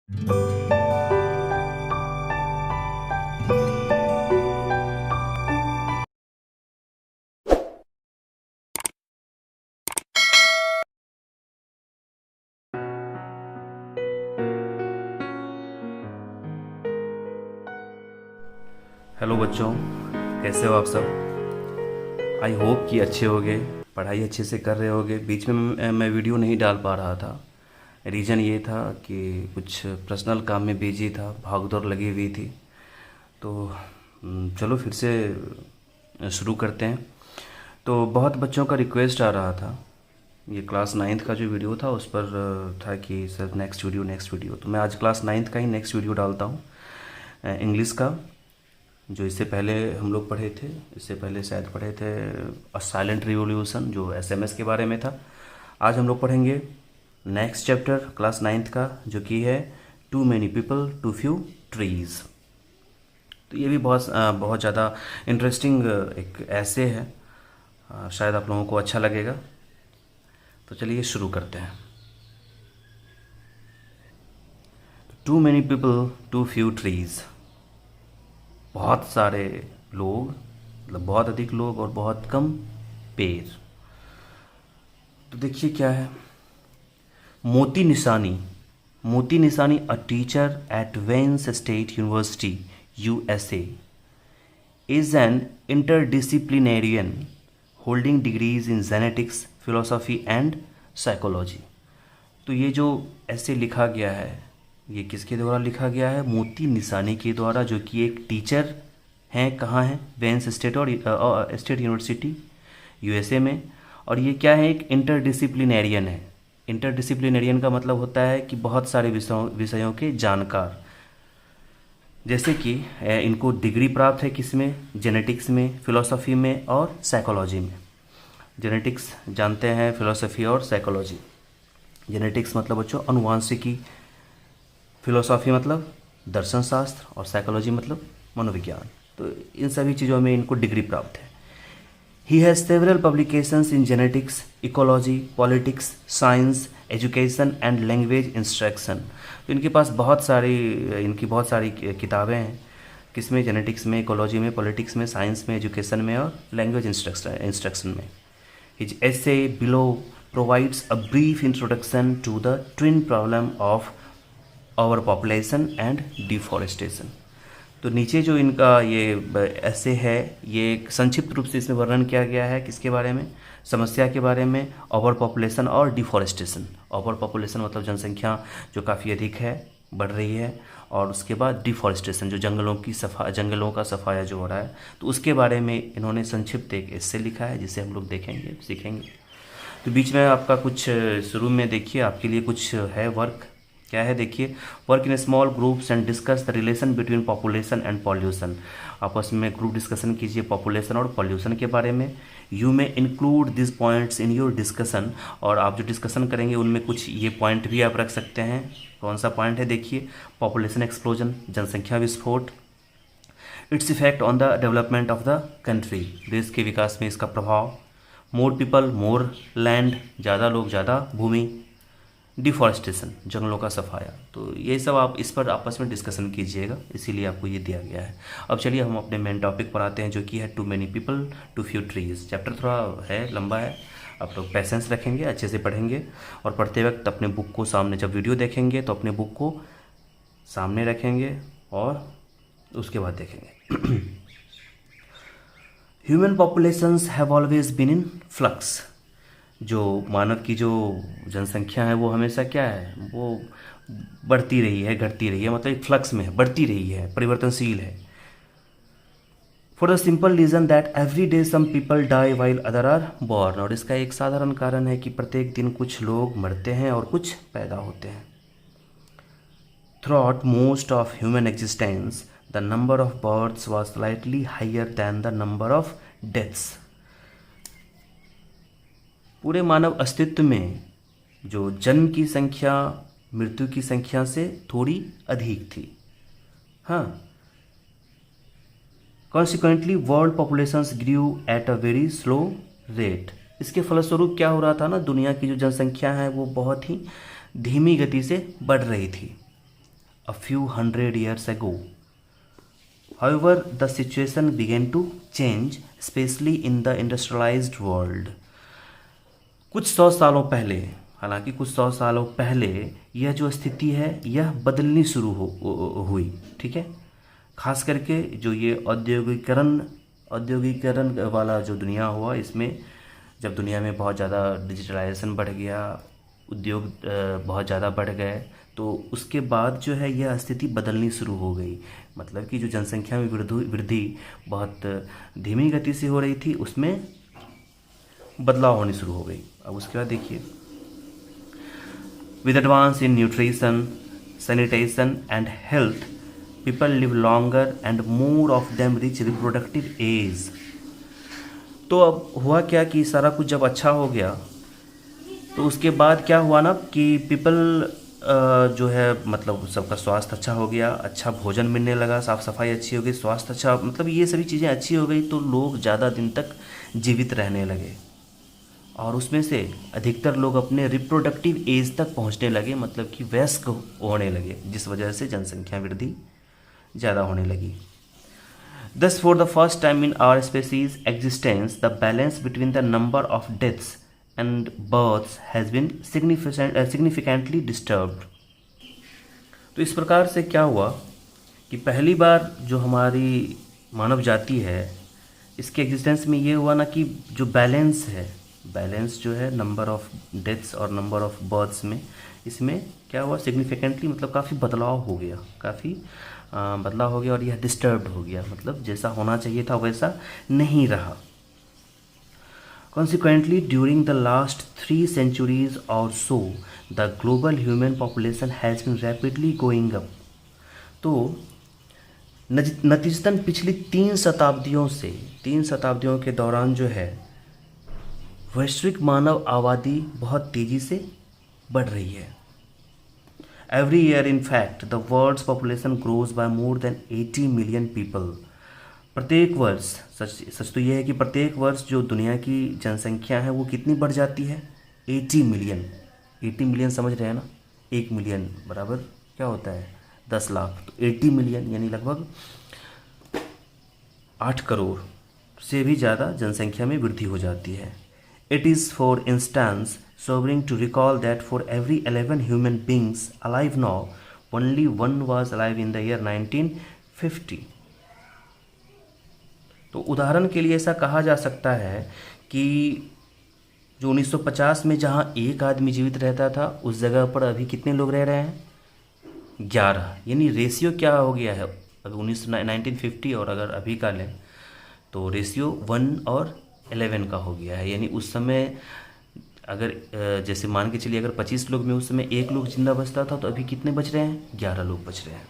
Hello बच्चों, कैसे हो आप सब। आई होप कि अच्छे होगे, पढ़ाई अच्छे से कर रहे होगे। बीच में मैं वीडियो नहीं डाल पा रहा था। रीज़न ये था कि कुछ पर्सनल काम में बिजी था, भाग दौड़ लगी हुई थी। तो चलो फिर से शुरू करते हैं। तो बहुत बच्चों का रिक्वेस्ट आ रहा था। ये क्लास नाइन्थ का जो वीडियो था उस पर था कि सर नेक्स्ट वीडियो। तो मैं आज क्लास नाइन्थ का ही नेक्स्ट वीडियो डालता हूँ, इंग्लिश का। जो इससे पहले हम लोग पढ़े थे, इससे पहले शायद पढ़े थे अ साइलेंट रिवॉल्यूशन, जो एसएमएस के बारे में था। आज हम लोग पढ़ेंगे नेक्स्ट चैप्टर क्लास नाइन्थ का, जो कि है too many people too few trees. तो ये भी बहुत ज़्यादा इंटरेस्टिंग एक ऐसे है। शायद आप लोगों को अच्छा लगेगा। तो चलिए शुरू करते हैं। Too many people too few trees. बहुत सारे लोग, मतलब बहुत अधिक लोग और बहुत कम पेड़। तो देखिए क्या है। मोती निशानी। मोती निशानी, a teacher at veins state university USA, is an interdisciplinarian holding degrees in genetics, philosophy and psychology। तो ये जो ऐसे लिखा गया है, ये किसके द्वारा लिखा गया है? मोती निशानी के द्वारा, जो कि एक टीचर हैं। कहाँ हैं? वेंस स्टेट और स्टेट यूनिवर्सिटी यूएसए में। और ये क्या है? एक इंटरडिसिप्लिनेरियन है। इंटरडिसिप्लिनेरियन का मतलब होता है कि बहुत सारे विषयों के जानकार। जैसे कि इनको डिग्री प्राप्त है किस में? जेनेटिक्स में, फिलोसफी में और साइकोलॉजी में। जेनेटिक्स जानते हैं, फिलोसफी और साइकोलॉजी। जेनेटिक्स मतलब बच्चों अनुवांशिकी, फिलोसॉफी मतलब दर्शन शास्त्र और साइकोलॉजी मतलब मनोविज्ञान। तो इन सभी चीज़ों में इनको डिग्री प्राप्त है। He has several publications in genetics, ecology, politics, science, education and language instruction. तो इनके पास इनकी बहुत सारी किताबें हैं। किसमें? जेनेटिक्स में, इकोलॉजी में, पॉलिटिक्स में, साइंस में, एजुकेशन में और लैंग्वेज इंस्ट्रक्शन में। His essay below provides a brief introduction to the twin problem of our population and deforestation। तो नीचे जो इनका ये ऐसे है, ये एक संक्षिप्त रूप से इसमें वर्णन किया गया है। किसके बारे में? समस्या के बारे में, ओवर पॉपुलेशन और डिफॉरेस्टेशन। ओवर पॉपुलेशन मतलब जनसंख्या जो काफ़ी अधिक है, बढ़ रही है, और उसके बाद डिफॉरेस्टेशन जो जंगलों का सफाया जो हो रहा है, तो उसके बारे में इन्होंने संक्षिप्त एक एस्से लिखा है, जिसे हम लोग देखेंगे, सीखेंगे। तो बीच में आपका कुछ शुरू में देखिए आपके लिए कुछ है वर्क। क्या है? देखिए, work in small groups and discuss the relation between population and pollution. आपस में ग्रुप डिस्कशन कीजिए पॉपुलेशन और पॉल्यूशन के बारे में। यू में include this points in your discussion. और आप जो डिस्कशन करेंगे उनमें कुछ ये पॉइंट भी आप रख सकते हैं। कौन सा पॉइंट है? देखिए, पॉपुलेशन एक्सप्लोजन, जनसंख्या विस्फोट, its effect on the development of the country, देश के विकास में इसका प्रभाव, मोर पीपल मोर लैंड, ज़्यादा लोग ज़्यादा भूमि, डिफॉरेस्टेशन जंगलों का सफाया। तो ये सब आप इस पर आपस में डिस्कशन कीजिएगा, इसीलिए आपको ये दिया गया है। अब चलिए हम अपने मेन टॉपिक पर आते हैं, जो कि है too many people too few trees. Chapter थोड़ा है, लंबा है। आप लोग पैसेंस रखेंगे, अच्छे से पढ़ेंगे, और पढ़ते वक्त अपने बुक को सामने, जब वीडियो देखेंगे तो अपने बुक को सामने रखेंगे और उसके बाद देखेंगे। Human populations have always been in flux. जो मानव की जो जनसंख्या है वो हमेशा क्या है? वो बढ़ती रही है, घटती रही है, मतलब एक फ्लक्स में है, बढ़ती रही है, परिवर्तनशील है। For the simple reason that every day some people die while other are born. और इसका एक साधारण कारण है कि प्रत्येक दिन कुछ लोग मरते हैं और कुछ पैदा होते हैं। Throughout most of human existence the number of births was slightly higher than the number of deaths. पूरे मानव अस्तित्व में जो जन्म की संख्या मृत्यु की संख्या से थोड़ी अधिक थी। हाँ, consequently world populations grew at a very slow rate. इसके फलस्वरूप क्या हो रहा था ना, दुनिया की जो जनसंख्या है वो बहुत ही धीमी गति से बढ़ रही थी। a few hundred years ago. However, the situation began to change, especially in the industrialized world. कुछ सौ सालों पहले, हालांकि कुछ सौ सालों पहले यह जो स्थिति है यह बदलनी शुरू हुई, ठीक है। खास करके जो ये औद्योगिकरण वाला जो दुनिया हुआ, इसमें जब दुनिया में बहुत ज़्यादा डिजिटलाइजेशन बढ़ गया, उद्योग बहुत ज़्यादा बढ़ गए, तो उसके बाद जो है यह स्थिति बदलनी शुरू हो गई। मतलब कि जो जनसंख्या में वृद्धि बहुत धीमी गति से हो रही थी, उसमें बदलाव होनी शुरू हो गई। अब उसके बाद देखिए, with advance in nutrition, sanitation and health, people live longer and more of them reach reproductive age. तो अब हुआ क्या कि सारा कुछ जब अच्छा हो गया, तो उसके बाद क्या हुआ ना कि पीपल जो है मतलब सबका स्वास्थ्य अच्छा हो गया, अच्छा भोजन मिलने लगा, साफ़ सफाई अच्छी हो गई, स्वास्थ्य अच्छा, मतलब ये सभी चीज़ें अच्छी हो गई, तो लोग ज़्यादा दिन तक जीवित रहने लगे और उसमें से अधिकतर लोग अपने रिप्रोडक्टिव एज तक पहुंचने लगे, मतलब कि वयस्क होने लगे, जिस वजह से जनसंख्या वृद्धि ज़्यादा होने लगी। Thus, for the first time in our species' existence, the balance between the number of deaths and births has been significantly disturbed. तो इस प्रकार से क्या हुआ कि पहली बार जो हमारी मानव जाति है, इसके एग्जिस्टेंस में ये हुआ ना कि जो बैलेंस है, बैलेंस जो है नंबर ऑफ डेथ्स और नंबर ऑफ बर्थ्स में, इसमें क्या हुआ सिग्निफिकेंटली, मतलब काफ़ी बदलाव हो गया, काफ़ी बदलाव हो गया और यह डिस्टर्ब्ड हो गया, मतलब जैसा होना चाहिए था वैसा नहीं रहा। Consequently, during the last 3 centuries or so, the global human population has been rapidly going up. तो नतीजतन पिछली 3 शताब्दियों के दौरान जो है वैश्विक मानव आबादी बहुत तेज़ी से बढ़ रही है। Every year, in fact, the world's population grows by more than 80 million people. प्रत्येक वर्ष, सच तो यह है कि प्रत्येक वर्ष जो दुनिया की जनसंख्या है वो कितनी बढ़ जाती है, 80 मिलियन। 80 मिलियन समझ रहे हैं ना, 1 मिलियन बराबर क्या होता है, 10 लाख, तो 80 मिलियन यानी लगभग 8 करोड़ से भी ज़्यादा जनसंख्या में वृद्धि हो जाती है। It is, for instance, sobering to recall that for every 11 human beings alive now, only one was alive in the year 1950. तो उदाहरण के लिए ऐसा कहा जा सकता है कि जो 1950 में जहाँ एक आदमी जीवित रहता था, उस जगह पर अभी कितने लोग रह रहे हैं, 11। यानी रेशियो क्या हो गया है, अभी 1950 और अगर अभी का लें तो रेशियो 1 और 11 का हो गया है। यानी उस समय अगर जैसे मान के चलिए अगर 25 लोग में उस समय 1 लोग जिंदा बचता था, तो अभी कितने बच रहे हैं, 11 लोग बच रहे हैं।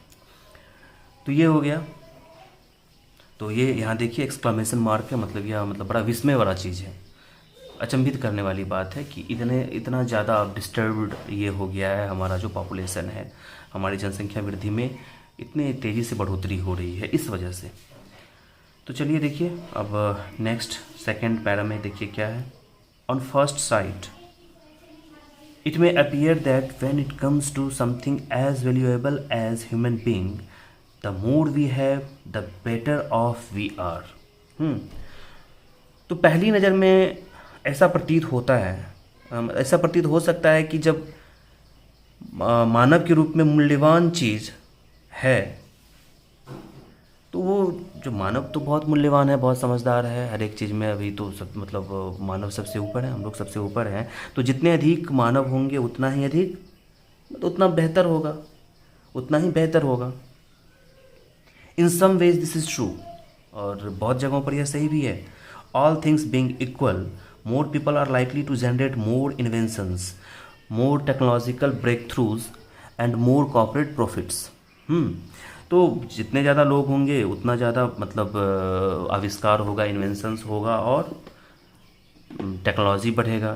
तो ये हो गया। तो ये यहाँ देखिए एक्सक्लेमेशन मार्क है, मतलब यह मतलब बड़ा विस्मय वाला चीज़ है, अचंभित करने वाली बात है कि इतना ज़्यादा डिस्टर्ब्ड ये हो गया है, हमारा जो पॉपुलेशन है, हमारी जनसंख्या वृद्धि में इतने तेज़ी से बढ़ोतरी हो रही है इस वजह से। तो चलिए देखिए अब नेक्स्ट सेकेंड पैरा में देखिए क्या है। On first sight it may appear that when it comes to something as valuable as human being, the more we have the better off we are. तो पहली नज़र में ऐसा प्रतीत होता है, ऐसा प्रतीत हो सकता है कि जब मानव के रूप में मूल्यवान चीज़ है, तो वो जो मानव तो बहुत मूल्यवान है, बहुत समझदार है हर एक चीज़ में, अभी तो सब मतलब मानव सबसे ऊपर है, हम लोग सबसे ऊपर हैं। तो जितने अधिक मानव होंगे उतना ही अधिक, तो उतना बेहतर होगा, उतना ही बेहतर होगा। In some ways this is true, और बहुत जगहों पर यह सही भी है। All things being equal, more people are likely to generate more inventions, more technological breakthroughs and more corporate profits. तो जितने ज़्यादा लोग होंगे उतना ज़्यादा मतलब आविष्कार होगा, इन्वेंशंस होगा और टेक्नोलॉजी बढ़ेगा।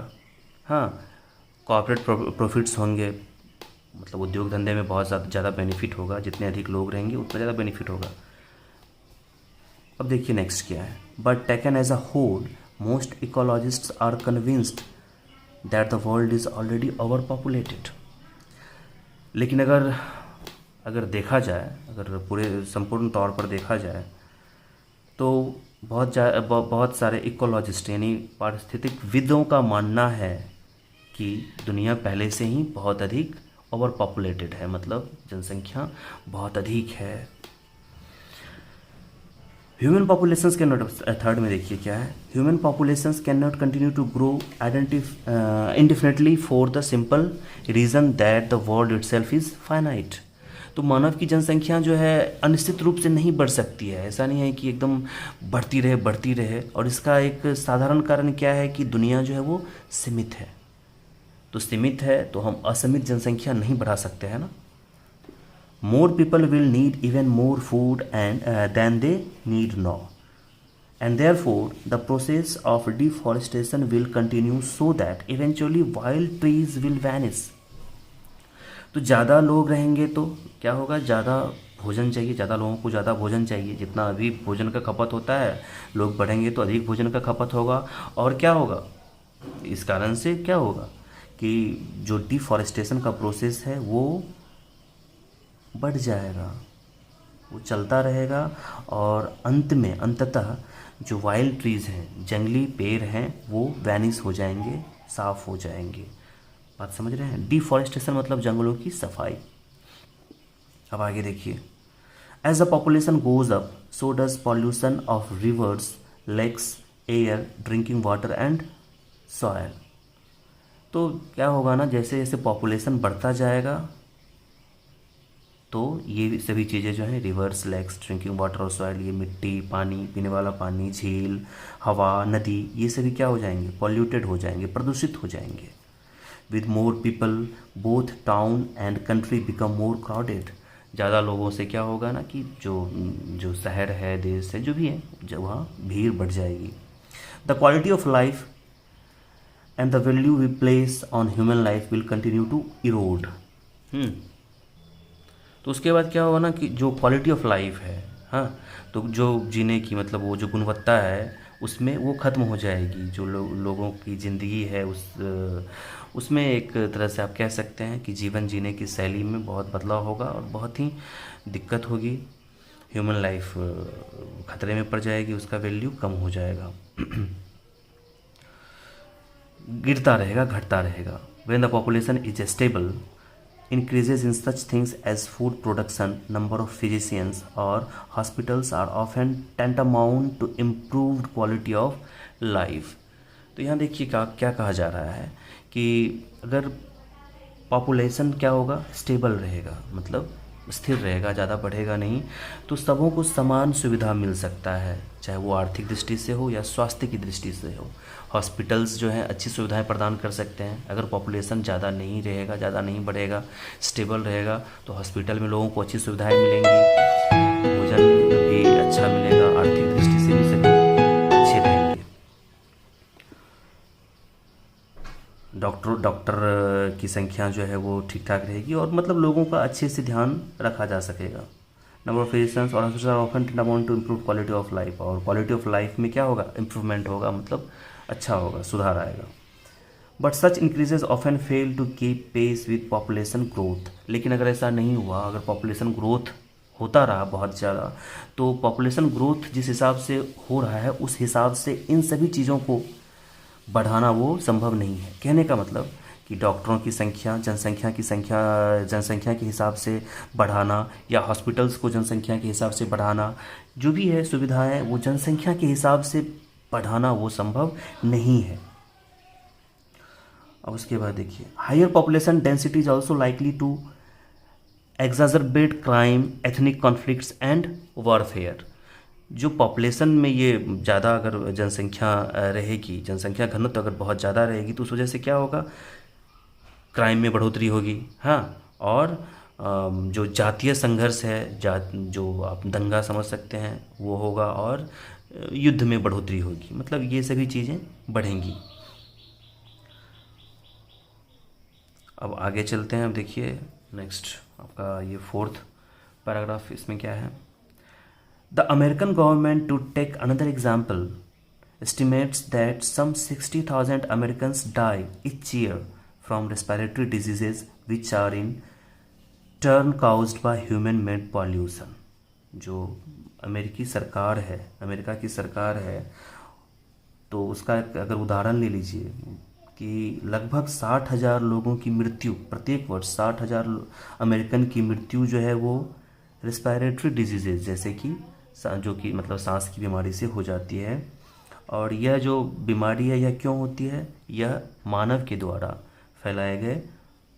हाँ, कॉर्पोरेट प्रॉफिट्स होंगे, मतलब उद्योग धंधे में बहुत ज़्यादा बेनिफिट होगा, जितने अधिक लोग रहेंगे उतना ज़्यादा बेनिफिट होगा। अब देखिए नेक्स्ट क्या है। But taken as a whole, most ecologists are convinced that the world is already over populated. लेकिन अगर अगर देखा जाए, अगर पूरे संपूर्ण तौर पर देखा जाए, तो बहुत सारे इकोलॉजिस्ट यानी पारिस्थितिकविदों का मानना है कि दुनिया पहले से ही बहुत अधिक ओवर पॉपुलेटेड है, मतलब जनसंख्या बहुत अधिक है। Human populations can not, third में देखिए क्या है, human populations can not continue to grow indefinitely for the simple reason that the world itself is finite. तो मानव की जनसंख्या जो है अनिश्चित रूप से नहीं बढ़ सकती है, ऐसा नहीं है कि एकदम बढ़ती रहे। और इसका एक साधारण कारण क्या है कि दुनिया जो है वो सीमित है। तो सीमित है तो हम असीमित जनसंख्या नहीं बढ़ा सकते हैं ना। More people will need even more food and then they need now, and therefore the process of deforestation will continue so that eventually wild trees will vanish। तो ज़्यादा लोग रहेंगे तो क्या होगा, ज़्यादा भोजन चाहिए, ज़्यादा लोगों को ज़्यादा भोजन चाहिए। जितना अभी भोजन का खपत होता है, लोग बढ़ेंगे तो अधिक भोजन का खपत होगा। और क्या होगा, इस कारण से क्या होगा कि जो डिफॉरेस्टेशन का प्रोसेस है वो बढ़ जाएगा, वो चलता रहेगा। और अंततः जो वाइल्ड ट्रीज़ हैं, जंगली पेड़ हैं, वो वैनिश हो जाएंगे, साफ़ हो जाएंगे। बात समझ रहे हैं? डिफॉरेस्टेशन मतलब जंगलों की सफाई। अब आगे देखिए, as the population goes up so does pollution of rivers, lakes, air, drinking water and soil. तो क्या होगा ना, जैसे जैसे पॉपुलेशन बढ़ता जाएगा तो ये सभी चीज़ें जो हैं, रिवर्स, लेक्स, ड्रिंकिंग वाटर और सॉइल, ये मिट्टी, पानी, पीने वाला पानी, झील, हवा, नदी, ये सभी क्या हो जाएंगे, पॉल्यूटेड हो जाएंगे, प्रदूषित हो जाएंगे। With more people both town and country become more crowded. ज़्यादा लोगों से क्या होगा ना कि जो जो शहर है, देश है, जो भी है, जब वहाँ भीड़ बढ़ जाएगी। The quality of life and the value we place on human life will continue to erode. तो उसके बाद क्या होगा ना कि जो क्वालिटी ऑफ लाइफ है, हाँ, तो जो जीने की मतलब वो जो गुणवत्ता है उसमें वो ख़त्म हो जाएगी। जो लोगों की ज़िंदगी है उसमें एक तरह से आप कह सकते हैं कि जीवन जीने की शैली में बहुत बदलाव होगा और बहुत ही दिक्कत होगी। ह्यूमन लाइफ खतरे में पड़ जाएगी, उसका वैल्यू कम हो जाएगा, गिरता रहेगा, घटता रहेगा। When the population is stable, increases in such things as food production, number of physicians or hospitals are often tantamount to improved quality of life। तो यहाँ देखिए क्या कहा जा रहा है कि अगर पॉपुलेशन क्या होगा, स्टेबल रहेगा, मतलब स्थिर रहेगा, ज़्यादा बढ़ेगा नहीं, तो सबों को समान सुविधा मिल सकता है, चाहे वो आर्थिक दृष्टि से हो या स्वास्थ्य की दृष्टि से हो। हॉस्पिटल्स जो हैं अच्छी सुविधाएं प्रदान कर सकते हैं। अगर पॉपुलेशन ज़्यादा नहीं रहेगा, ज़्यादा नहीं बढ़ेगा, स्टेबल रहेगा, तो हॉस्पिटल में लोगों को अच्छी सुविधाएं मिलेंगी, भोजन भी अच्छा मिलेगा, आर्थिक दृष्टि से भी सभी अच्छे रहेंगे। डॉक्टर की संख्या जो है वो ठीक ठाक रहेगी और मतलब लोगों का अच्छे से ध्यान रखा जा सकेगा। नंबर ऑफ फिजिशियंस और hospital often tend to improve quality of life, और क्वालिटी ऑफ लाइफ में क्या होगा, इम्प्रूवमेंट होगा, मतलब अच्छा होगा, सुधार आएगा। But such increases often fail to keep pace with population growth. लेकिन अगर ऐसा नहीं हुआ, अगर पॉपुलेशन ग्रोथ होता रहा बहुत ज़्यादा, तो पॉपुलेशन ग्रोथ जिस हिसाब से हो रहा है उस हिसाब से इन सभी चीज़ों को बढ़ाना वो संभव नहीं है। कहने का मतलब कि डॉक्टरों की संख्या जनसंख्या के हिसाब से बढ़ाना, या हॉस्पिटल्स को जनसंख्या के हिसाब से बढ़ाना, जो भी है सुविधाएं वो जनसंख्या के हिसाब से बढ़ाना वो संभव नहीं है। अब उसके बाद देखिए, higher population density is also likely to exacerbate crime, ethnic conflicts and warfare. जो पॉपुलेशन में ये ज़्यादा अगर जनसंख्या रहेगी, जनसंख्या घनत्व अगर बहुत ज़्यादा रहेगी, तो उस वजह से क्या होगा, क्राइम में बढ़ोतरी होगी, हाँ, और जो जातीय संघर्ष है, जो आप दंगा समझ सकते हैं, वो होगा, और युद्ध में बढ़ोतरी होगी, मतलब ये सभी चीज़ें बढ़ेंगी। अब आगे चलते हैं। अब देखिए नेक्स्ट आपका ये फोर्थ पैराग्राफ, इसमें क्या है, the American government, to take another example, estimates that some 60,000 Americans die each year from respiratory diseases which are in turn caused by human made pollution. जो अमेरिकी सरकार है, अमेरिका की सरकार है, तो उसका अगर उदाहरण ले लीजिए कि लगभग 60,000 लोगों की मृत्यु प्रत्येक वर्ष, 60,000 अमेरिकन की मृत्यु जो है वो रेस्पिरेटरी डिजीजेज जैसे कि जो कि मतलब सांस की बीमारी से हो जाती है। और यह जो बीमारी है यह क्यों होती है? यह मानव के द्वारा फैलाए गए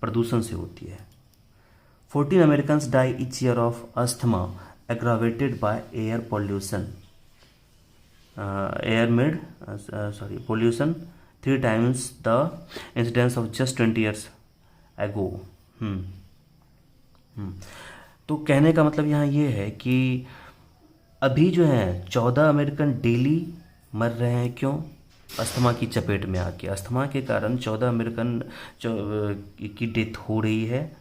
प्रदूषण से होती है। 14 Americans die each year of asthma aggravated by air pollution. Pollution 3 times the incidence of just 20 years ago. तो कहने का मतलब यहाँ ये है कि अभी जो है 14 अमेरिकन डेली मर रहे हैं। क्यों? अस्थमा की चपेट में आके, अस्थमा के कारण 14 अमेरिकन की डेथ हो रही है।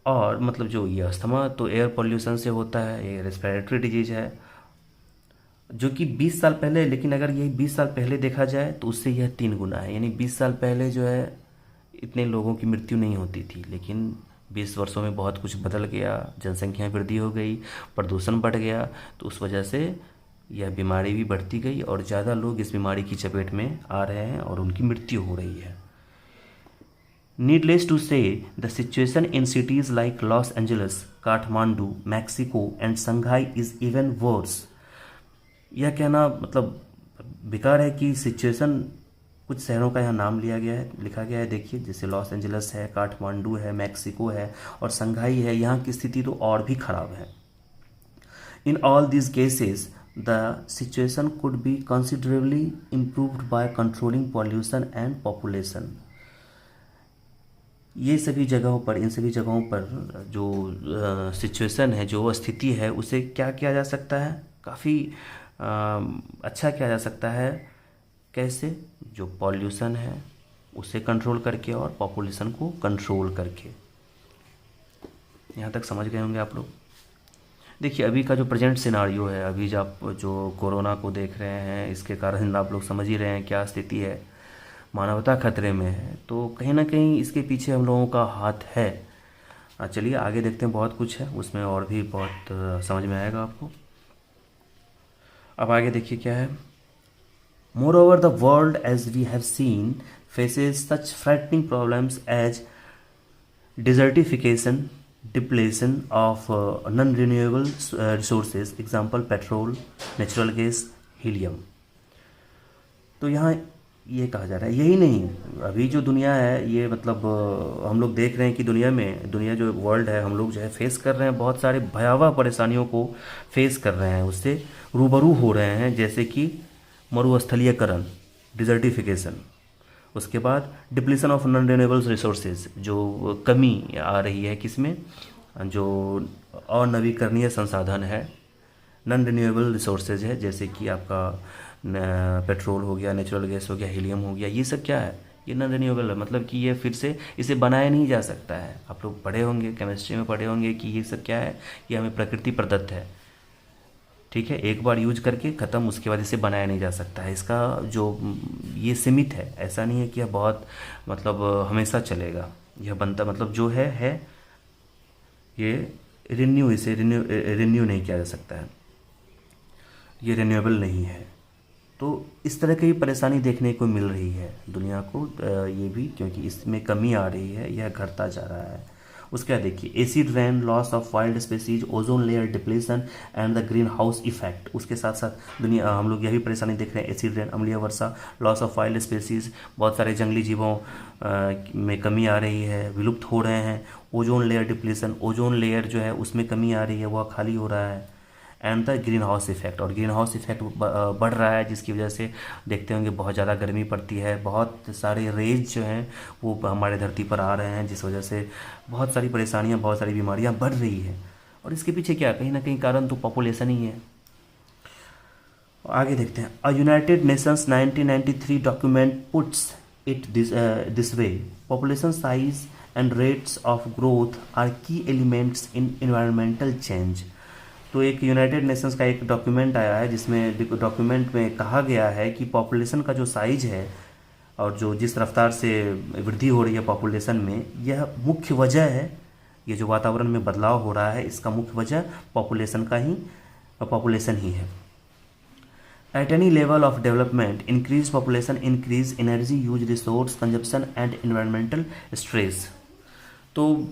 और मतलब जो ये अस्थमा तो एयर पोल्यूशन से होता है, ये रेस्पिरेटरी डिजीज है जो कि 20 साल पहले, लेकिन अगर यही 20 साल पहले देखा जाए तो उससे यह 3 गुना है। यानी 20 साल पहले जो है इतने लोगों की मृत्यु नहीं होती थी, लेकिन 20 वर्षों में बहुत कुछ बदल गया, जनसंख्या वृद्धि हो गई, प्रदूषण बढ़ गया, तो उस वजह से यह बीमारी भी बढ़ती गई और ज़्यादा लोग इस बीमारी की चपेट में आ रहे हैं और उनकी मृत्यु हो रही है। Needless to say, the situation in cities like Los Angeles, Kathmandu, Mexico and Shanghai is even worse. यह कहना मतलब बेकार है कि सिचुएशन, कुछ शहरों का यहाँ नाम लिया गया है, लिखा गया है, देखिए जैसे लॉस एंजल्स है, काठमांडू है, मैक्सिको है और संघाई है, यहाँ की स्थिति तो और भी खराब है। In all these cases the situation could be considerably improved by controlling pollution and population. ये सभी जगहों पर, इन सभी जगहों पर जो सिचुएशन है, जो स्थिति है, उसे क्या किया जा सकता है? काफ़ी अच्छा किया जा सकता है। कैसे? जो पॉल्यूशन है उसे कंट्रोल करके और पॉपुलेशन को कंट्रोल करके। यहाँ तक समझ गए होंगे आप लोग। देखिए अभी का जो प्रेजेंट सिनारियो है, अभी जो आप जो कोरोना को देख रहे हैं, इसके कारण आप लोग समझ ही रहे हैं क्या स्थिति है, मानवता खतरे में है। तो कहीं ना कहीं इसके पीछे हम लोगों का हाथ है। चलिए आगे देखते हैं, बहुत कुछ है उसमें और भी बहुत समझ में आएगा आपको। अब आगे देखिए क्या है। Moreover the world as we have seen faces such threatening problems as desertification, depletion of non-renewable resources, example petrol, natural gas, helium। तो यहाँ ये कहा जा रहा है, यही नहीं, अभी जो दुनिया है ये मतलब हम लोग देख रहे हैं कि दुनिया जो वर्ल्ड है, हम लोग जो है फेस कर रहे हैं, बहुत सारे भयावह परेशानियों को फेस कर रहे हैं, उससे रूबरू हो रहे हैं, जैसे कि मरुस्थलीयकरण, डिजर्टिफिकेशन, उसके बाद depletion of non renewable resources, जो कमी आ रही है किसमें, जो अनवीकरणीय संसाधन है, नॉन रिन्यूएबल रिसोर्सेज है, जैसे कि आपका पेट्रोल हो गया, नेचुरल गैस हो गया, हीलियम हो गया, ये सब क्या है? ये नॉन रिन्यूएबल है, मतलब कि ये फिर से इसे बनाया नहीं जा सकता है। आप लोग पढ़े होंगे, केमिस्ट्री में पढ़े होंगे कि ये सब क्या है, ये हमें प्रकृति प्रदत्त है, ठीक है, एक बार यूज करके ख़त्म, उसके बाद इसे बनाया नहीं जा सकता है। इसका जो ये सीमित है, ऐसा नहीं है कि यह बहुत मतलब हमेशा चलेगा, यह बनता मतलब जो है ये इसे रिन्यू नहीं किया जा सकता है, ये रिन्यूएबल नहीं है। तो इस तरह की परेशानी देखने को मिल रही है दुनिया को, ये भी क्योंकि इसमें कमी आ रही है, यह घटता जा रहा है। उसके बाद देखिए acid rain, loss of wild species, ozone layer depletion and the green house effect. उसके साथ साथ हम लोग यही परेशानी देख रहे हैं, एसिड रेन, अम्लीय वर्षा, लॉस ऑफ वाइल्ड स्पेसीज, बहुत सारे जंगली जीवों में कमी आ रही है, विलुप्त हो रहे हैं। Ozone layer depletion, ozone layer जो है उसमें कमी आ रही है, वह खाली हो रहा है। And the green house effect, और ग्रीन हाउस इफेक्ट बढ़ रहा है, जिसकी वजह से देखते होंगे बहुत ज़्यादा गर्मी पड़ती है, बहुत सारे रेज जो हैं वो हमारे धरती पर आ रहे हैं, जिस वजह से बहुत सारी परेशानियां, बहुत सारी बीमारियां बढ़ रही हैं। और इसके पीछे क्या, कहीं ना कहीं कारण तो पॉपुलेशन ही है। आगे देखते हैं। A United Nations 1993 document puts it this way, population size and rates of growth are key elements in environmental change. तो एक यूनाइटेड नेशंस का एक डॉक्यूमेंट आया है, जिसमें डॉक्यूमेंट में कहा गया है कि पॉपुलेशन का जो साइज है और जो जिस रफ्तार से वृद्धि हो रही है पॉपुलेशन में, यह मुख्य वजह है ये जो वातावरण में बदलाव हो रहा है इसका मुख्य वजह पॉपुलेशन ही है। At any level of development, increased population, increased energy use, resource consumption and environmental stress। तो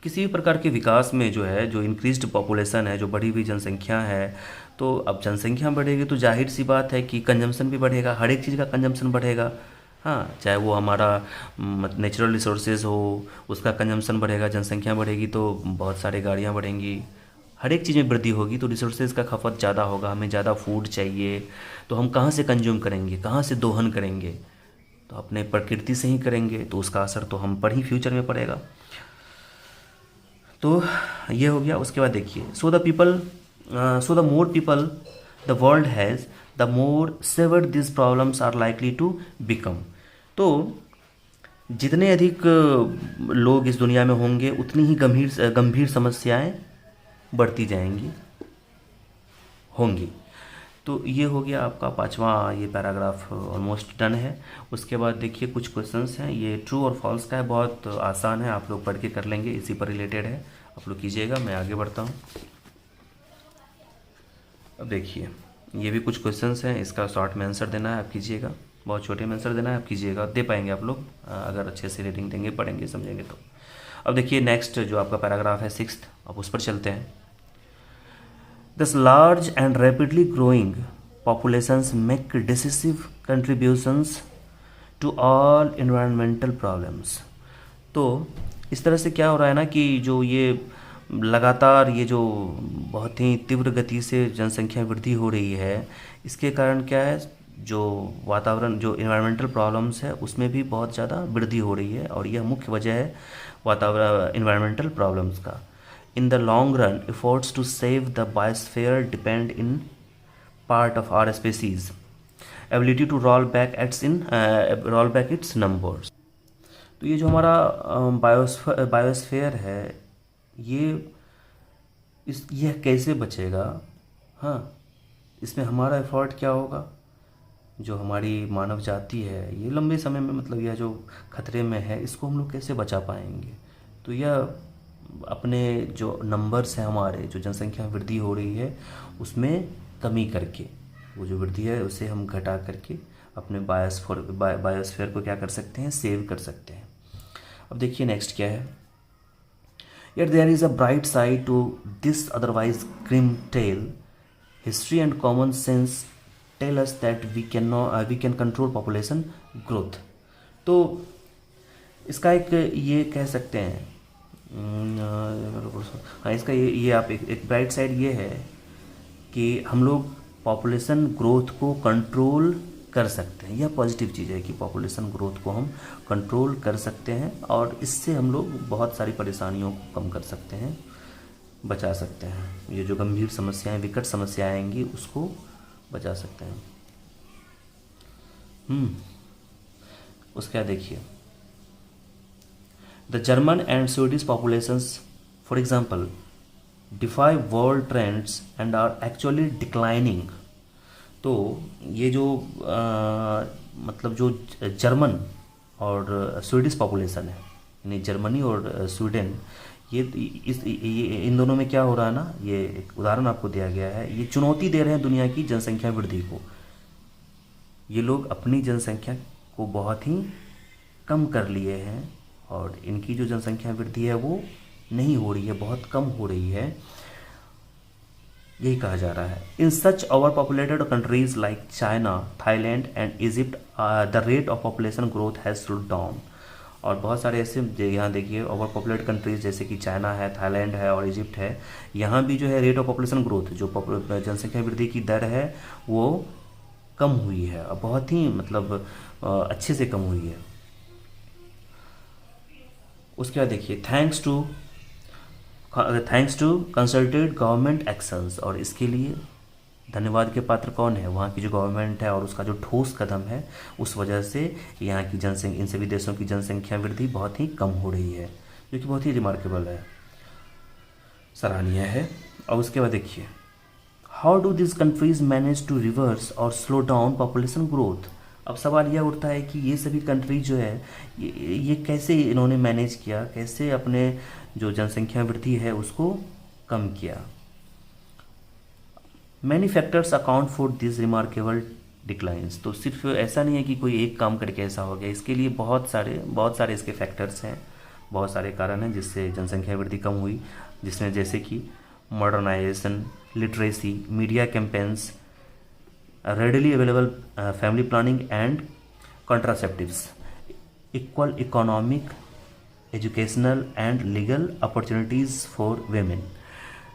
किसी भी प्रकार के विकास में जो है, जो इंक्रीज्ड पॉपुलेशन है, जो बढ़ी हुई जनसंख्या है, तो अब जनसंख्या बढ़ेगी तो जाहिर सी बात है कि कंजम्पशन भी बढ़ेगा, हर एक चीज़ का कंजम्पशन बढ़ेगा। हाँ, चाहे वो हमारा नेचुरल रिसोर्सेज हो, उसका कंजम्पशन बढ़ेगा, जनसंख्या बढ़ेगी तो बहुत सारी गाड़ियाँ बढ़ेंगी, हर एक चीज़ में वृद्धि होगी तो रिसोर्सेज का खपत ज़्यादा होगा, हमें ज़्यादा फूड चाहिए, तो हम कहाँ से कंज्यूम करेंगे, कहाँ से दोहन करेंगे, तो अपने प्रकृति से ही करेंगे, तो उसका असर तो हम पर ही फ्यूचर में पड़ेगा। तो ये हो गया। उसके बाद देखिए, so the more people the world has the more severe this problems are likely to become. तो जितने अधिक लोग इस दुनिया में होंगे उतनी ही गंभीर समस्याएं बढ़ती जाएंगी, होंगी। तो ये हो गया आपका पांचवा, ये पैराग्राफ ऑलमोस्ट डन है। उसके बाद देखिए कुछ क्वेश्चंस हैं, ये ट्रू और फॉल्स का है, बहुत आसान है, आप लोग पढ़ के कर लेंगे, इसी पर रिलेटेड है, आप लोग कीजिएगा। मैं आगे बढ़ता हूँ। अब देखिए ये भी कुछ क्वेश्चंस हैं, इसका शॉर्ट में आंसर देना है, आप कीजिएगा, बहुत छोटे में आंसर देना है, आप कीजिएगा, दे पाएंगे आप लोग अगर अच्छे से रीडिंग देंगे, पढ़ेंगे, समझेंगे तो। अब देखिए नेक्स्ट जो आपका पैराग्राफ है 6th, अब उस पर चलते हैं। Thus, large and rapidly growing populations make decisive contributions to all environmental problems। तो इस तरह से क्या हो रहा है ना कि जो ये लगातार ये जो बहुत ही तीव्र गति से जनसंख्या वृद्धि हो रही है, इसके कारण क्या है, जो वातावरण, जो इन्वायरमेंटल प्रॉब्लम्स है उसमें भी बहुत ज़्यादा वृद्धि हो रही है, और यह मुख्य वजह है वातावरण इन्वायरमेंटल प्रॉब्लम्स का। In the long run, efforts to save the biosphere depend in part of our species' ability to roll back its numbers। तो ये जो हमारा बायोस्फीयर है, यह कैसे बचेगा? हाँ, इसमें हमारा एफर्ट क्या होगा? जो हमारी मानव जाति है ये लंबे समय में, मतलब यह जो खतरे में है, इसको हम लोग कैसे बचा पाएंगे? तो यह अपने जो नंबर्स हैं, हमारे जो जनसंख्या वृद्धि हो रही है उसमें कमी करके, वो जो वृद्धि है उसे हम घटा करके अपने बायोस्फीयर को क्या कर सकते हैं, सेव कर सकते हैं। अब देखिए नेक्स्ट क्या है। Yet there is a bright side to this otherwise grim tale. History and common sense tell us that we can control population growth। तो इसका एक ये कह सकते हैं, हाँ, इसका ये आप एक ब्राइट साइड ये है कि हम लोग पॉपुलेशन ग्रोथ को कंट्रोल कर सकते हैं। यह पॉजिटिव चीज़ है कि पॉपुलेशन ग्रोथ को हम कंट्रोल कर सकते हैं, और इससे हम लोग बहुत सारी परेशानियों को कम कर सकते हैं, बचा सकते हैं। ये जो गंभीर समस्याएं, विकट समस्याएं आएंगी उसको बचा सकते हैं। उसके बाद देखिए, The German and Swedish populations, for example, defy world trends and are actually declining। तो ये जो मतलब जो जर्मन और स्वीडिश पॉपुलेशन है, यानी जर्मनी और स्वीडन, ये इन दोनों में क्या हो रहा है ना, ये एक उदाहरण आपको दिया गया है, ये चुनौती दे रहे हैं दुनिया की जनसंख्या वृद्धि को। ये लोग अपनी जनसंख्या को बहुत ही कम कर लिए हैं, और इनकी जो जनसंख्या वृद्धि है वो नहीं हो रही है, बहुत कम हो रही है, यही कहा जा रहा है। In such over populated countries like China, Thailand and Egypt, the rate of population growth has slowed down. और बहुत सारे ऐसे, यहाँ देखिए, ओवर पॉपुलेटेड कंट्रीज जैसे कि चाइना है, थाईलैंड है और इजिप्ट है, यहाँ भी जो है रेट ऑफ पॉपुलेशन ग्रोथ, जो जनसंख्या वृद्धि की दर है वो कम हुई है, और बहुत ही मतलब अच्छे से कम हुई है। उसके बाद देखिए, thanks to consulted government actions, और इसके लिए धन्यवाद के पात्र कौन है? वहाँ की जो गवर्नमेंट है और उसका जो ठोस कदम है, उस वजह से यहाँ की जनसंख्या, इन सभी देशों की जनसंख्या वृद्धि बहुत ही कम हो रही है, जो कि बहुत ही रिमार्केबल है, सराहनीय है। और उसके बाद देखिए, how do this countries manage to reverse और स्लो डाउन पॉपुलेशन ग्रोथ। अब सवाल यह उठता है कि ये सभी कंट्री जो है ये कैसे इन्होंने मैनेज किया, कैसे अपने जो जनसंख्या वृद्धि है उसको कम किया। Many factors account for this remarkable declines. तो सिर्फ ऐसा नहीं है कि कोई एक काम करके ऐसा हो गया, इसके लिए बहुत सारे इसके फैक्टर्स हैं, बहुत सारे कारण हैं जिससे जनसंख्या वृद्धि कम हुई, जिसमें जैसे कि modernisation, literacy, media campaigns, readily available family planning and contraceptives, equal economic, educational and legal opportunities for women।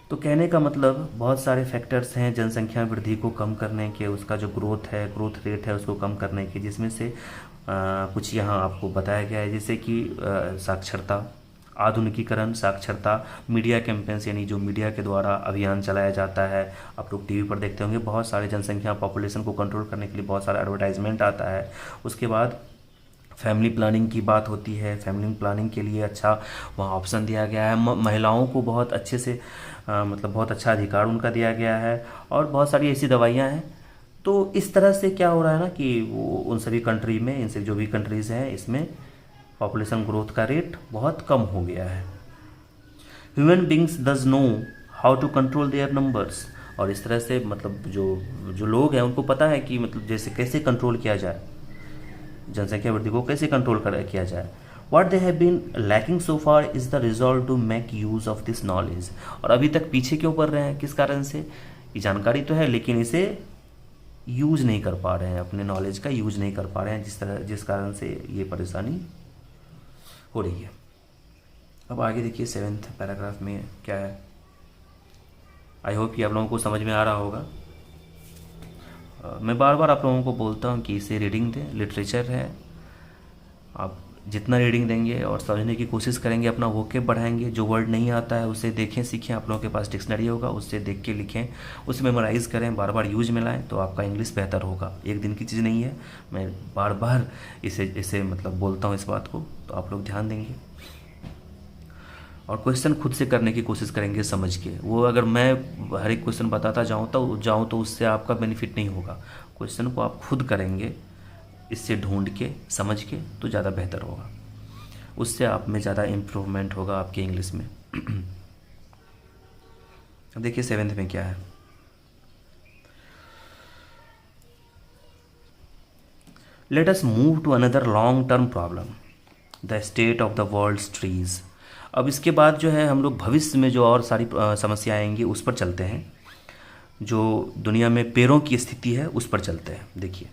तो कहने का मतलब बहुत सारे फैक्टर्स हैं जनसंख्या वृद्धि को कम करने के, उसका जो ग्रोथ रेट है उसको कम करने के, जिसमें से कुछ यहाँ आपको बताया गया है, जैसे कि साक्षरता, आधुनिकीकरण, साक्षरता, मीडिया कैंपेन्स यानी जो मीडिया के द्वारा अभियान चलाया जाता है, आप लोग टीवी पर देखते होंगे, बहुत सारे जनसंख्या पॉपुलेशन को कंट्रोल करने के लिए बहुत सारा एडवर्टाइजमेंट आता है। उसके बाद फैमिली प्लानिंग की बात होती है, फैमिली प्लानिंग के लिए अच्छा वहाँ ऑप्शन दिया गया है, महिलाओं को बहुत अच्छे से मतलब बहुत अच्छा अधिकार उनका दिया गया है, और बहुत सारी ऐसी दवाइयाँ हैं। तो इस तरह से क्या हो रहा है ना कि वो उन सभी कंट्री में, इनसे जो भी कंट्रीज़ हैं इसमें पॉपुलेशन ग्रोथ का रेट बहुत कम हो गया है। Human beings does know how to control their numbers. और इस तरह से मतलब जो लोग हैं उनको पता है कि मतलब जैसे कैसे कंट्रोल किया जाए, जनसंख्या वृद्धि को कैसे कंट्रोल किया जाए। What they have been lacking so far is the resolve to make use of this knowledge। और अभी तक पीछे क्यों पड़ रहे हैं, किस कारण से? ये जानकारी तो है लेकिन इसे यूज नहीं कर पा रहे हैं, अपने नॉलेज का यूज नहीं कर पा रहे हैं, जिस कारण से ये परेशानी हो रही है। अब आगे देखिए 7th पैराग्राफ में क्या है। आई होप कि आप लोगों को समझ में आ रहा होगा। मैं बार बार आप लोगों को बोलता हूँ कि इसे रीडिंग दें, लिटरेचर है, आप जितना रीडिंग देंगे और समझने की कोशिश करेंगे, अपना वोकेब बढ़ाएंगे, जो वर्ड नहीं आता है उसे देखें सीखें, आप लोगों के पास डिक्शनरी होगा उससे देख के लिखें, उसे मेमोराइज़ करें, बार बार यूज में लाएं, तो आपका इंग्लिश बेहतर होगा। एक दिन की चीज़ नहीं है, मैं बार बार इसे मतलब बोलता हूँ इस बात को, तो आप लोग ध्यान देंगे और क्वेश्चन खुद से करने की कोशिश करेंगे समझ के। वो अगर मैं हर एक क्वेश्चन बताता जाऊँ तो उससे आपका बेनिफिट नहीं होगा। क्वेश्चन को आप खुद करेंगे, इससे ढूंढ के समझ के, तो ज़्यादा बेहतर होगा, उससे आप में ज़्यादा इम्प्रूवमेंट होगा आपके इंग्लिश में। अब देखिए 7th में क्या है। Let us move to another long term problem, the state of the world's trees. अब इसके बाद जो है हम लोग भविष्य में जो और सारी समस्याएं आएंगी उस पर चलते हैं, जो दुनिया में पेड़ों की स्थिति है उस पर चलते हैं। देखिए,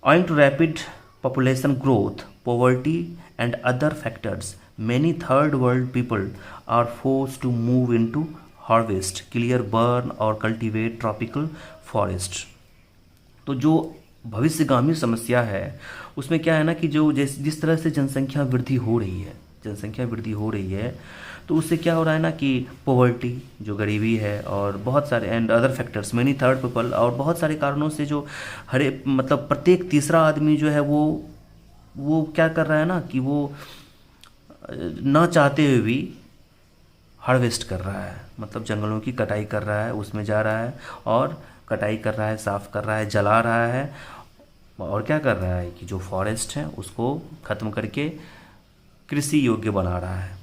owing to rapid population growth, poverty and other factors, many third world people are forced to move into harvest, clear, burn or cultivate tropical forest। तो जो भविष्यगामी समस्या है उसमें क्या है ना कि जो जिस तरह से जनसंख्या वृद्धि हो रही है तो उससे क्या हो रहा है ना कि पॉवर्टी, जो गरीबी है, और बहुत सारे and other factors, many third people, और बहुत सारे कारणों से जो मतलब प्रत्येक तीसरा आदमी जो है वो क्या कर रहा है ना कि वो ना चाहते हुए भी हार्वेस्ट कर रहा है, मतलब जंगलों की कटाई कर रहा है, उसमें जा रहा है और कटाई कर रहा है, साफ कर रहा है, जला रहा है, और क्या कर रहा है कि जो फॉरेस्ट है उसको ख़त्म करके कृषि योग्य बना रहा है।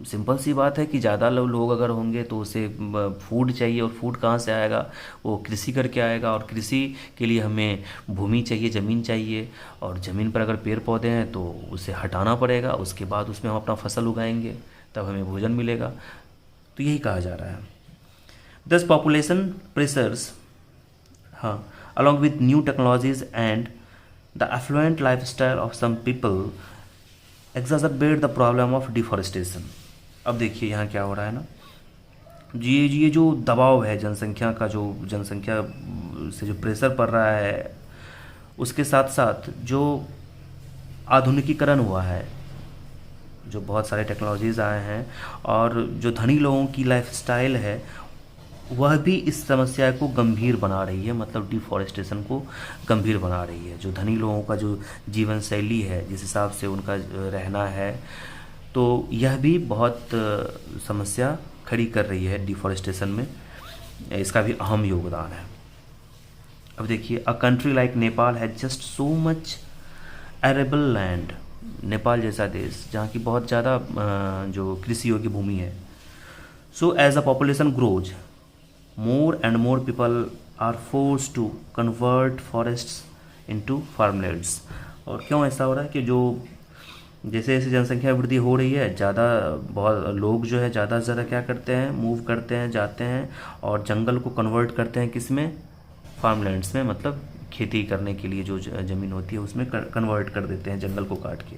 सिंपल सी बात है कि ज़्यादा लोग अगर होंगे तो उसे फूड चाहिए, और फूड कहाँ से आएगा, वो कृषि करके आएगा, और कृषि के लिए हमें भूमि चाहिए, ज़मीन चाहिए, और ज़मीन पर अगर पेड़ पौधे हैं तो उसे हटाना पड़ेगा, उसके बाद उसमें हम अपना फसल उगाएंगे, तब हमें भोजन मिलेगा। तो यही कहा जा रहा है। दस पॉपुलेशन प्रेशर्स, हाँ, along with new technologies and the affluent life style of some people exacerbate the problem of deforestation. अब देखिए यहाँ क्या हो रहा है ना, ये जो दबाव है जनसंख्या का, जो जनसंख्या से जो प्रेशर पड़ रहा है, उसके साथ साथ जो आधुनिकीकरण हुआ है, जो बहुत सारे टेक्नोलॉजीज़ आए हैं, और जो धनी लोगों की लाइफस्टाइल है वह भी इस समस्या को गंभीर बना रही है, मतलब डिफॉरेस्टेशन को गंभीर बना रही है। जो धनी लोगों का जो जीवन शैली है, जिस हिसाब से उनका रहना है, तो यह भी बहुत समस्या खड़ी कर रही है डिफॉरेस्टेशन में, इसका भी अहम योगदान है। अब देखिए, a country like Nepal has just so much arable land. Nepal जैसा देश जहाँ की बहुत ज़्यादा जो कृषि योग्य भूमि है। So as a population grows, more and more people are forced to convert forests into farmlands। और क्यों ऐसा हो रहा है कि जो जैसे जैसे जनसंख्या वृद्धि हो रही है, ज़्यादा बहुत लोग जो है ज़्यादा से ज़्यादा क्या करते हैं, मूव करते हैं, जाते हैं और जंगल को कन्वर्ट करते हैं किस में, फार्मलैंड्स में, मतलब खेती करने के लिए जो ज़मीन होती है उसमें कन्वर्ट कर देते हैं जंगल को काट के।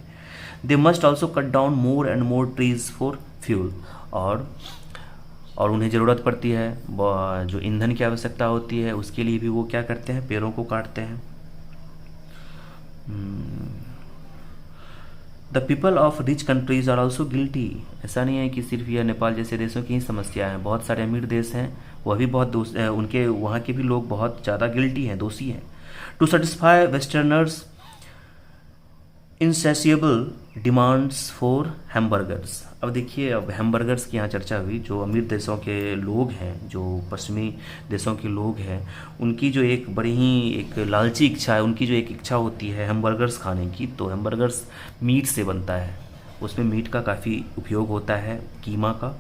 They must also cut down more and more trees for fuel. और उन्हें ज़रूरत पड़ती है जो ईंधन की आवश्यकता होती है उसके लिए भी वो क्या करते हैं, पेड़ों को काटते हैं। The people of rich countries are also guilty. ऐसा नहीं है कि सिर्फ यह नेपाल जैसे देशों की ही समस्या है, बहुत सारे अमीर देश हैं वह भी बहुत उनके वहाँ के भी लोग बहुत ज़्यादा गिल्टी हैं, दोषी हैं। To satisfy westerners insatiable demands for hamburgers. अब देखिए, अब हैमबर्गर्स की यहाँ चर्चा हुई। जो अमीर देशों के लोग हैं, जो पश्चिमी देशों के लोग हैं, उनकी जो एक बड़ी ही एक लालची इच्छा है, उनकी जो एक इच्छा होती है हैमबर्गर्स खाने की, तो हैमबर्गर्स मीट से बनता है, उसमें मीट का काफ़ी उपयोग होता है, कीमा का।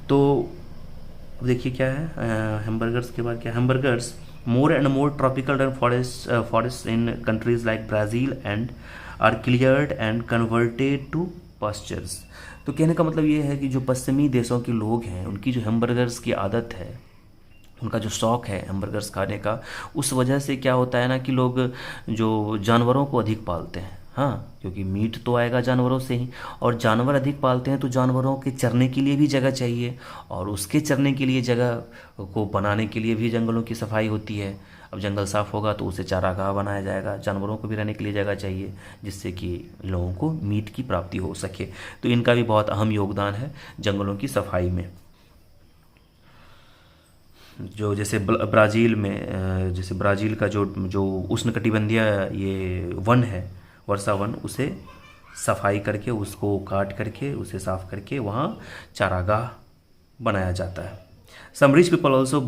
तो अब देखिए क्या है हैमबर्गर्स के बाद क्या, hamburgers more and more tropical rain forest in countries like Brazil and are cleared and converted to pastures. तो कहने का मतलब ये है कि जो पश्चिमी देशों के लोग हैं उनकी जो हैमबर्गर्स की आदत है, उनका जो शौक़ है हैमबर्गर्स खाने का, उस वजह से क्या होता है ना कि लोग जो जानवरों को अधिक पालते हैं। हाँ, क्योंकि मीट तो आएगा जानवरों से ही, और जानवर अधिक पालते हैं तो जानवरों के चरने के लिए भी जगह चाहिए, और उसके चरने के लिए जगह को बनाने के लिए भी जंगलों की सफाई होती है। अब जंगल साफ़ होगा तो उसे चारागाह बनाया जाएगा, जानवरों को भी रहने के लिए जगह चाहिए जिससे कि लोगों को मीट की प्राप्ति हो सके। तो इनका भी बहुत अहम योगदान है जंगलों की सफाई में। जो जैसे ब्राज़ील में जैसे ब्राज़ील का जो उष्णकटिबंधीय ये वन है, वर्षा वन, उसे सफाई करके, उसको काट करके, उसे साफ़ करके वहाँ चारागाह बनाया जाता है। Some rich people also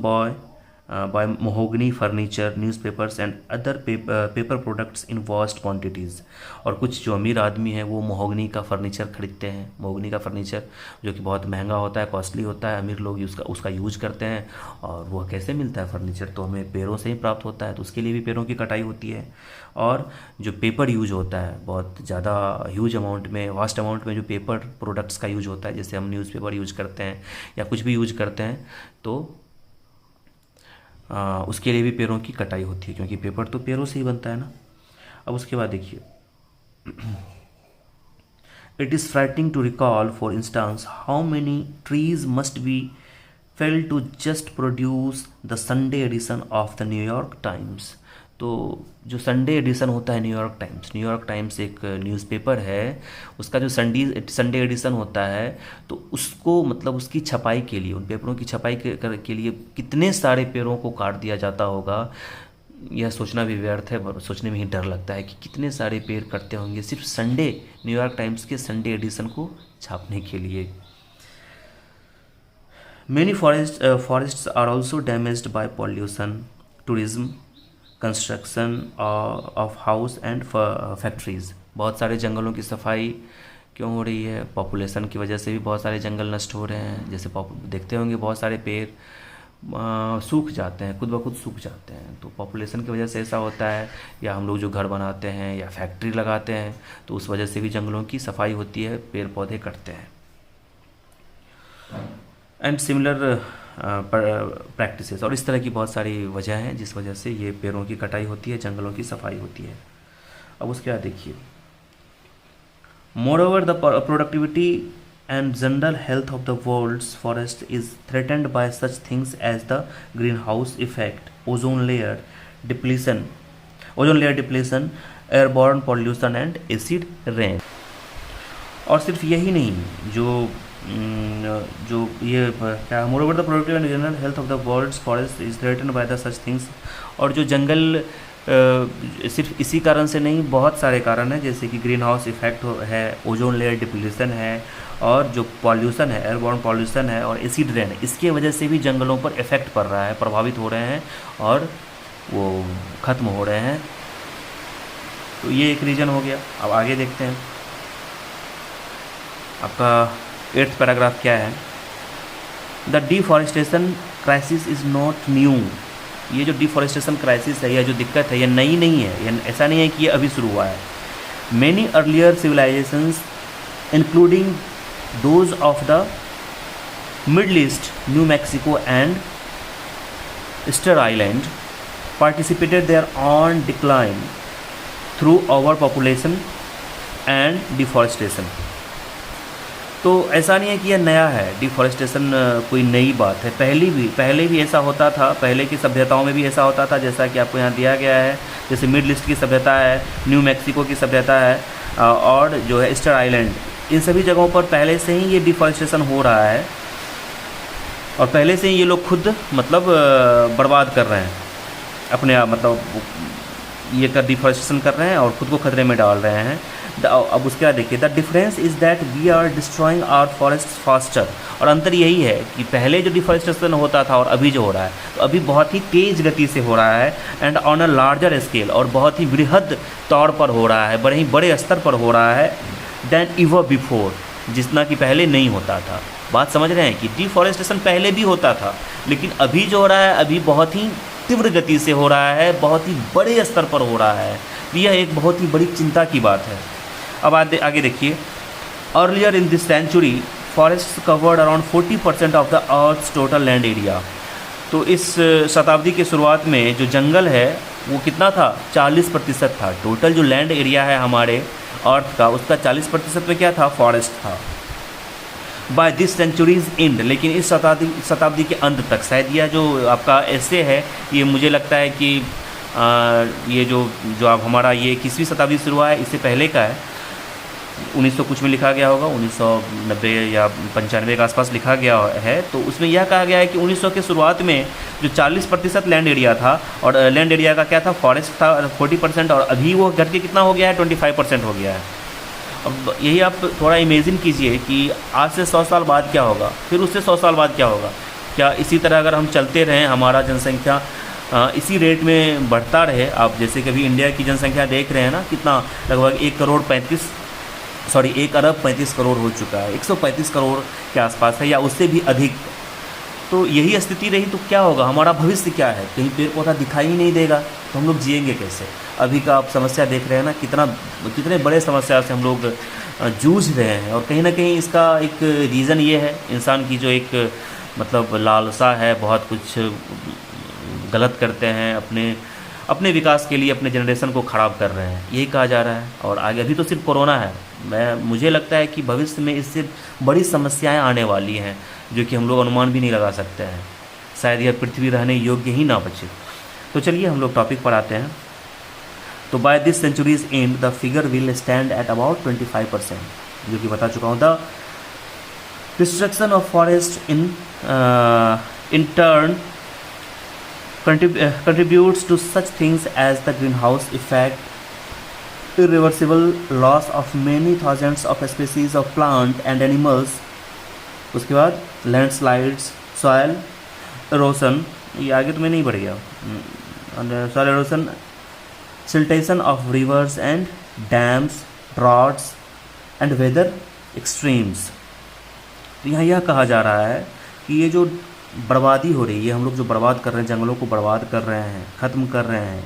buy mahogany furniture, newspapers and other paper products in vast quantities। और कुछ जो अमीर आदमी हैं वो महोगनी का फर्नीचर खरीदते हैं। महोगनी का फर्नीचर जो कि बहुत महंगा होता है, कॉस्टली होता है, अमीर लोग उसका यूज करते हैं। और वह कैसे मिलता है फर्नीचर, तो हमें पेड़ों से ही प्राप्त होता है, तो उसके लिए भी पेड़ों की कटाई होती है। और जो पेपर यूज होता है बहुत ज़्यादा ह्यूज अमाउंट में, वास्ट अमाउंट में जो पेपर प्रोडक्ट्स का यूज होता है, जैसे हम न्यूज़पेपर यूज करते हैं या कुछ भी यूज करते हैं, तो उसके लिए भी पेड़ों की कटाई होती है, क्योंकि पेपर तो पेड़ों से ही बनता है ना। अब उसके बाद देखिए, it is frightening to recall for instance how many trees must be fell to just produce the Sunday edition of the New York Times. तो जो संडे एडिशन होता है न्यूयॉर्क टाइम्स एक न्यूज़पेपर है, उसका जो संडे एडिशन होता है, तो उसको मतलब उसकी छपाई के लिए, उन पेपरों की छपाई के लिए कितने सारे पेड़ों को काट दिया जाता होगा, यह सोचना भी व्यर्थ है, सोचने में ही डर लगता है कि कितने सारे पेड़ कटते होंगे सिर्फ न्यूयॉर्क टाइम्स के संडे एडिशन को छापने के लिए। Many forests are also damaged by pollution, tourism, construction of house and factories. बहुत सारे जंगलों की सफाई क्यों हो रही है, पॉपुलेशन की वजह से भी बहुत सारे जंगल नष्ट हो रहे हैं। जैसे देखते होंगे बहुत सारे पेड़ सूख जाते हैं, खुद ब खुद सूख जाते हैं, तो पॉपुलेशन की वजह से ऐसा होता है। या हम लोग जो घर बनाते हैं या फैक्ट्री लगाते हैं तो उस वजह से भी जंगलों की सफाई होती है, पेड़ पौधे कटते हैं। एंड सिमिलर प्रैक्टिसेस, और इस तरह की बहुत सारी वजह हैं जिस वजह से ये पेड़ों की कटाई होती है, जंगलों की सफाई होती है। अब उसके बाद देखिए, moreover the productivity and general health of the world's forest is threatened by such things as the green house effect, ozone layer depletion, airborne pollution and acid rain. और सिर्फ यही नहीं, जो ये क्या, moreover the productive and general health of the world's forest is threaten by the such things. और जो जंगल सिर्फ इसी कारण से नहीं, बहुत सारे कारण हैं, जैसे कि ग्रीन हाउस इफेक्ट है, ओजोन लेयर डिप्लीशन है, और जो पॉल्यूशन है, एयरबॉर्न पॉल्यूशन है, और एसिड रेन, इसके वजह से भी जंगलों पर इफेक्ट पड़ रहा है, प्रभावित हो रहे हैं और वो ख़त्म हो रहे हैं। तो ये एक रीज़न हो गया। अब आगे देखते हैं, आपका 8th पैराग्राफ क्या है। The deforestation crisis is not new. ये जो डिफॉरेस्टेशन क्राइसिस है, यह जो दिक्कत है, यह नई नहीं है। यह ऐसा नहीं है कि ये अभी शुरू हुआ है। Many earlier civilisations including those of the Middle East, New Mexico and Easter Island participated their on decline through overpopulation and deforestation। तो ऐसा नहीं है कि यह नया है, डिफॉरेस्टेशन कोई नई बात है। पहले भी ऐसा होता था, पहले की सभ्यताओं में भी ऐसा होता था, जैसा कि आपको यहाँ दिया गया है। जैसे मिडल ईस्ट की सभ्यता है, न्यू मैक्सिको की सभ्यता है, और जो है ईस्टर आइलैंड, इन सभी जगहों पर पहले से ही ये डिफॉरेस्टेशन हो रहा है, और पहले से ही ये लोग खुद मतलब बर्बाद कर रहे हैं अपने आप, मतलब ये कर डिफॉरेस्टेशन कर रहे हैं और ख़ुद को खतरे में डाल रहे हैं। अब उसके बाद देखिए, the difference is that we are destroying our forest faster. और अंतर यही है कि पहले जो डिफॉरेस्टेशन होता था और अभी जो हो रहा है, तो अभी बहुत ही तेज़ गति से हो रहा है, and on a larger scale, और बहुत ही बृहद तौर पर हो रहा है, बड़े स्तर पर हो रहा है, दैन एवर बिफोर, जितना कि पहले नहीं होता था। बात समझ रहे हैं कि डिफॉरेस्टेशन पहले भी होता था, लेकिन अभी जो हो रहा है, अभी बहुत ही तीव्र गति से हो रहा है, बहुत ही बड़े स्तर पर हो रहा है। यह एक बहुत ही बड़ी चिंता की बात है। अब आगे देखिए, earlier in this century forest covered around 40% of the earth's total land area. तो इस शताब्दी के शुरुआत में जो जंगल है वो कितना था, 40% था। टोटल जो लैंड एरिया है हमारे अर्थ का, उसका 40% में क्या था, फॉरेस्ट था। बाय दिस सेंचुरीज एंड, लेकिन इस शताब्दी के अंत तक, शायद यह जो आपका ऐसे है, ये मुझे लगता है कि ये जो आप हमारा ये 21वीं शताब्दी शुरू हुआ है, इससे पहले का है। 1900 कुछ में लिखा गया होगा, 1990 या 95 के आसपास लिखा गया है। तो उसमें यह कहा गया है कि 1900 के शुरुआत में जो 40% लैंड एरिया था, और लैंड एरिया का क्या था, फॉरेस्ट था 40%, और अभी वो घट के कितना हो गया है, 25% हो गया है। अब यही आप थोड़ा इमेजिन कीजिए कि आज से 100 साल बाद क्या होगा, फिर उससे 100 साल बाद क्या होगा। क्या इसी तरह अगर हम चलते रहें, हमारा जनसंख्या इसी रेट में बढ़ता रहे, आप जैसे कभी इंडिया की जनसंख्या देख रहे हैं ना, कितना लगभग 1 अरब 35 करोड़ हो चुका है, 135 करोड़ के आसपास है, या उससे भी अधिक। तो यही स्थिति रही तो क्या होगा, हमारा भविष्य क्या है, कहीं पेड़ पौधा दिखाई ही नहीं देगा, तो हम लोग जिएंगे कैसे। अभी का आप समस्या देख रहे हैं ना, कितने बड़े समस्या से हम लोग जूझ रहे हैं। और कहीं ना कहीं इसका एक रीज़न ये है, इंसान की जो एक मतलब लालसा है, बहुत कुछ गलत करते हैं, अपने विकास के लिए अपने जनरेशन को ख़राब कर रहे हैं, यही कहा जा रहा है। और आगे अभी तो सिर्फ कोरोना है, मुझे लगता है कि भविष्य में इससे बड़ी समस्याएं आने वाली हैं, जो कि हम लोग अनुमान भी नहीं लगा सकते हैं। शायद यह पृथ्वी रहने योग्य ही ना बचे। तो चलिए हम लोग टॉपिक पर आते हैं। तो by this century's end the figure will stand at about 25%, जो कि बता चुका हूँ। The destruction of forest in turn contributes to such things as the greenhouse effect, irreversible loss of many thousands of species of plant and animals, उसके बाद landslides, soil erosion, ये आगे तो मैं नहीं बढ़ गया, soil erosion, siltation of rivers and dams, droughts and weather extremes। तो यहाँ यह कहा जा रहा है कि ये जो बर्बादी हो रही है, हम लोग जो बर्बाद कर रहे हैं, जंगलों को बर्बाद कर रहे हैं, ख़त्म कर रहे हैं,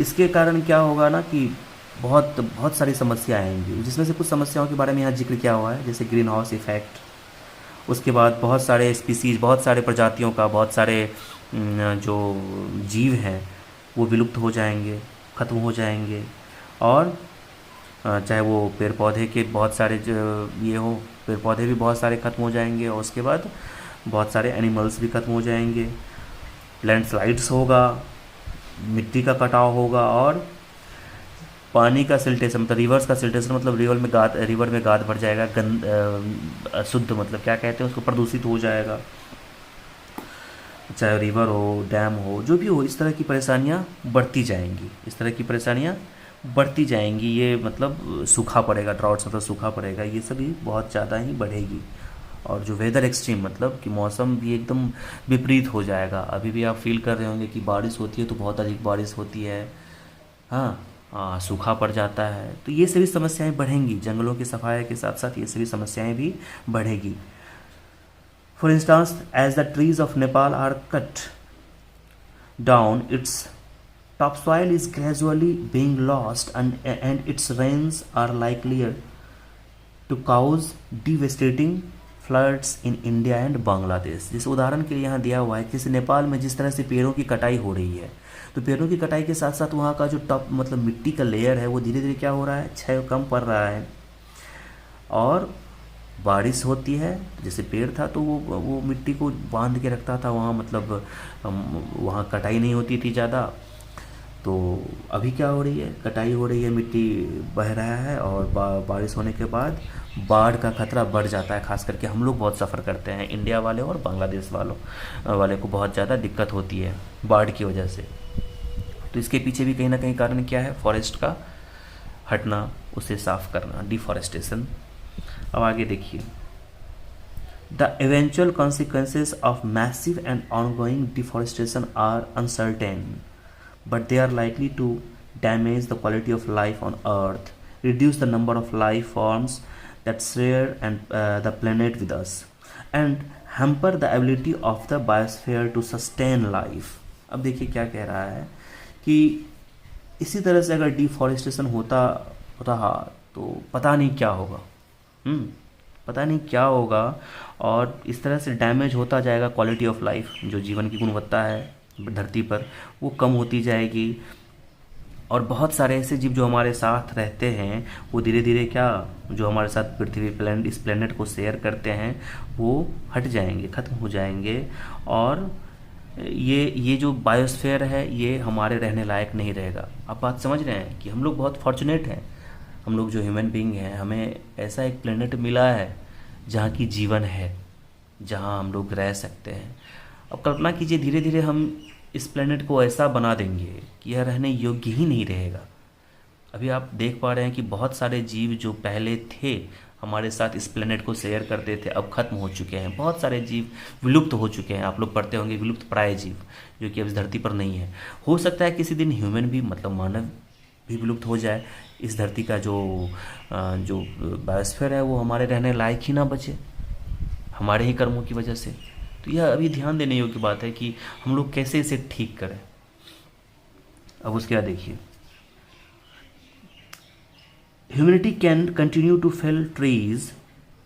इसके कारण क्या होगा ना कि बहुत सारी समस्याएं आएंगी, जिसमें से कुछ समस्याओं के बारे में यहाँ जिक्र किया हुआ है, जैसे ग्रीन हाउस इफ़ेक्ट। उसके बाद बहुत सारे स्पीसीज़, बहुत सारे प्रजातियों का, बहुत सारे जो जीव हैं वो विलुप्त हो जाएंगे, ख़त्म हो जाएंगे। और चाहे वो पेड़ पौधे के बहुत सारे ये हो, पेड़ पौधे भी बहुत सारे ख़त्म हो जाएंगे, और उसके बाद बहुत सारे एनिमल्स भी ख़त्म हो जाएंगे। लैंडस्लाइड्स होगा, मिट्टी का कटाव होगा, और पानी का सिल्टेशन, मतलब रिवर्स का सिल्टेशन, मतलब रिवर में गाद भर जाएगा, शुद्ध मतलब क्या कहते हैं उसको, प्रदूषित हो जाएगा। चाहे रिवर हो, डैम हो, जो भी हो, इस तरह की परेशानियाँ बढ़ती जाएंगी। ये मतलब सूखा पड़ेगा, ड्राउट्स मतलब सूखा पड़ेगा, ये सभी बहुत ज़्यादा ही बढ़ेगी। और जो वेदर एक्सट्रीम मतलब कि मौसम भी एकदम विपरीत हो जाएगा। अभी भी आप फील कर रहे होंगे कि बारिश होती है तो बहुत अधिक बारिश होती है, हाँ हाँ, सूखा पड़ जाता है। तो ये सभी समस्याएं बढ़ेंगी, जंगलों की सफाई के साथ साथ ये सभी समस्याएं भी बढ़ेगी। For instance, as the trees of Nepal are cut down, its topsoil is gradually being lost, and its rains are likely to cause devastating floods in India and Bangladesh। जिस उदाहरण के लिए यहाँ दिया हुआ है कि जैसे नेपाल में जिस तरह से पेड़ों की कटाई हो रही है, तो पेड़ों की कटाई के साथ साथ वहाँ का जो टॉप मतलब मिट्टी का लेयर है वो धीरे धीरे क्या हो रहा है, क्षय कम पड़ रहा है। और बारिश होती है, जैसे पेड़ था तो वो मिट्टी को बांध के रखता था वहाँ, मतलब वहाँ कटाई नहीं होती थी ज़्यादा। तो अभी क्या हो रही है, कटाई हो रही है, मिट्टी बह रहा है, और बारिश होने के बाद बाढ़ का खतरा बढ़ जाता है। खास करके हम लोग बहुत सफ़र करते हैं, इंडिया वाले और बांग्लादेश वाले को बहुत ज़्यादा दिक्कत होती है बाढ़ की वजह से। तो इसके पीछे भी कहीं ना कहीं कारण क्या है, फॉरेस्ट का हटना, उसे साफ करना, डिफॉरेस्टेशन। अब आगे देखिए, the eventual consequences of massive and ongoing deforestation are uncertain, but they are likely to damage the quality of life on Earth, reduce the number of life forms that share the planet with us, and hamper the ability of the biosphere to sustain life। अब देखिए क्या कह रहा है कि इसी तरह से अगर डिफॉरेस्टेशन होता रहा तो पता नहीं क्या होगा, पता नहीं क्या होगा, और इस तरह से डैमेज होता जाएगा क्वालिटी ऑफ लाइफ, जो जीवन की गुणवत्ता है धरती पर वो कम होती जाएगी। और बहुत सारे ऐसे जीव जो हमारे साथ रहते हैं वो धीरे धीरे क्या, जो हमारे साथ पृथ्वी प्लैनेट इस प्लैनेट को शेयर करते हैं वो हट जाएंगे, ख़त्म हो जाएंगे। और ये जो बायोस्फीयर है ये हमारे रहने लायक नहीं रहेगा। आप बात समझ रहे हैं कि हम लोग बहुत फॉर्चुनेट हैं, हम लोग जो ह्यूमन बीइंग हैं, हमें ऐसा एक प्लेनेट मिला है जहाँ की जीवन है, जहाँ हम लोग रह सकते हैं। अब कल्पना कीजिए धीरे धीरे हम इस प्लेनेट को ऐसा बना देंगे कि यह रहने योग्य ही नहीं रहेगा। अभी आप देख पा रहे हैं कि बहुत सारे जीव जो पहले थे हमारे साथ इस प्लेनेट को शेयर करते थे अब खत्म हो चुके हैं। बहुत सारे जीव विलुप्त हो चुके हैं, आप लोग पढ़ते होंगे विलुप्त प्राय जीव, जो कि अब इस धरती पर नहीं है। हो सकता है किसी दिन ह्यूमन भी मतलब मानव भी विलुप्त हो जाए, इस धरती का जो बायोस्फीयर है वो हमारे रहने लायक ही ना बचे हमारे ही कर्मों की वजह से। तो यह अभी ध्यान देने योग्य बात है कि हम लोग कैसे इसे ठीक करें। अब उसके बाद देखिए, humanity can continue to fell trees,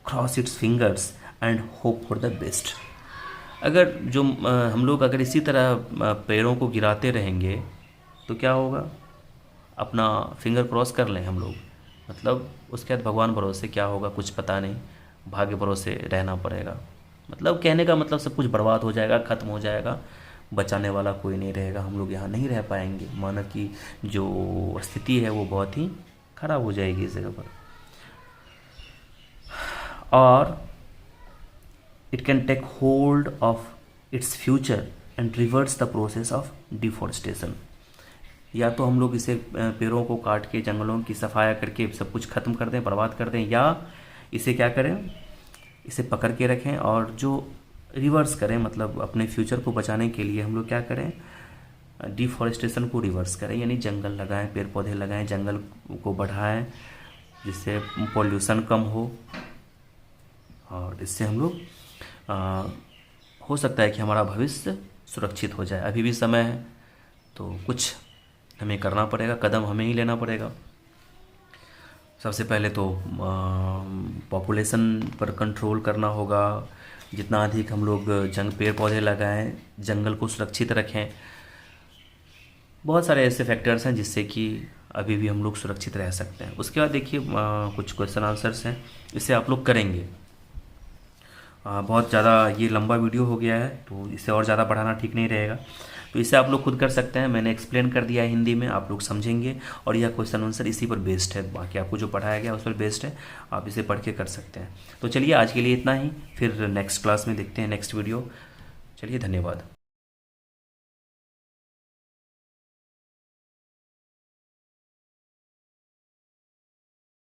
cross its fingers and hope for the best. अगर जो हम लोग अगर इसी तरह पेड़ों को गिराते रहेंगे तो क्या होगा, अपना फिंगर क्रॉस कर लें हम लोग, मतलब उसके बाद भगवान भरोसे क्या होगा कुछ पता नहीं, भाग्य भरोसे रहना पड़ेगा। मतलब कहने का मतलब सब कुछ बर्बाद हो जाएगा, ख़त्म हो जाएगा, बचाने वाला कोई नहीं रहेगा, हम लोग यहाँ नहीं रह पाएंगे। मानव की जो स्थिति है वो बहुत ही ख़राब हो जाएगी इस जगह पर। और it can take hold of its future and reverse the process of deforestation. या तो हम लोग इसे पेड़ों को काट के जंगलों की सफाया करके सब कुछ ख़त्म कर दें, बर्बाद कर दें, या इसे क्या करें, इसे पकड़ के रखें और जो रिवर्स करें, मतलब अपने फ्यूचर को बचाने के लिए हम लोग क्या करें, डिफॉरेस्टेशन को रिवर्स करें, यानी जंगल लगाएं, पेड़ पौधे लगाएं, जंगल को बढ़ाएं जिससे पॉल्यूशन कम हो। और इससे हम लोग हो सकता है कि हमारा भविष्य सुरक्षित हो जाए। अभी भी समय है तो कुछ हमें करना पड़ेगा, कदम हमें ही लेना पड़ेगा। सबसे पहले तो पॉपुलेशन पर कंट्रोल करना होगा, जितना अधिक हम लोग पेड़ पौधे लगाएं, जंगल को सुरक्षित रखें। बहुत सारे ऐसे फैक्टर्स हैं जिससे कि अभी भी हम लोग सुरक्षित रह सकते हैं। उसके बाद देखिए कुछ क्वेश्चन आंसर्स हैं, इसे आप लोग करेंगे। बहुत ज़्यादा ये लंबा वीडियो हो गया है तो इसे और ज़्यादा बढ़ाना ठीक नहीं रहेगा, तो इसे आप लोग खुद कर सकते हैं। मैंने एक्सप्लेन कर दिया है हिंदी में, आप लोग समझेंगे, और यह क्वेश्चन आंसर इसी पर बेस्ड है, बाकी आपको जो पढ़ाया गया उस पर बेस्ड है, आप इसे पढ़ के कर सकते हैं। तो चलिए आज के लिए इतना ही, फिर नेक्स्ट क्लास में देखते हैं नेक्स्ट वीडियो। चलिए धन्यवाद।